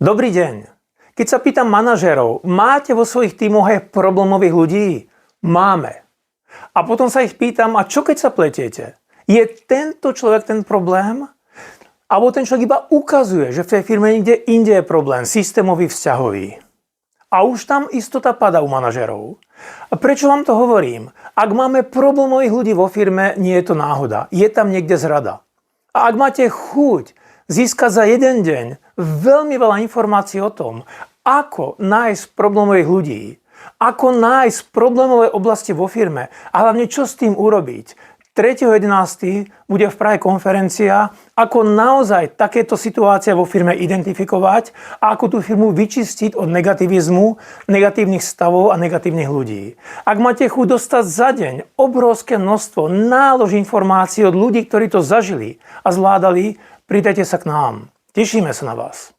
Dobrý deň. Keď sa pýtam manažérov, máte vo svojich tímoch aj problémových ľudí? Máme. A potom sa ich pýtam, a čo keď sa pletiete? Je tento človek ten problém? Alebo ten človek iba ukazuje, že v tej firme niekde inde je problém, systémový, vzťahový. A už tam istota padá u manažérov. A prečo vám to hovorím? Ak máme problémových ľudí vo firme, nie je to náhoda. Je tam niekde zrada. A ak máte chuť získať za jeden deň veľmi veľa informácií o tom, ako nájsť problémových ľudí, ako nájsť problémové oblasti vo firme a hlavne čo s tým urobiť. 3.11. bude v Prahe konferencia, ako naozaj takéto situácie vo firme identifikovať a ako tú firmu vyčistiť od negativizmu, negatívnych stavov a negatívnych ľudí. Ak máte chuť dostať za deň obrovské množstvo nálož informácií od ľudí, ktorí to zažili a zvládali, pridajte sa k nám. Tešíme sa na vás.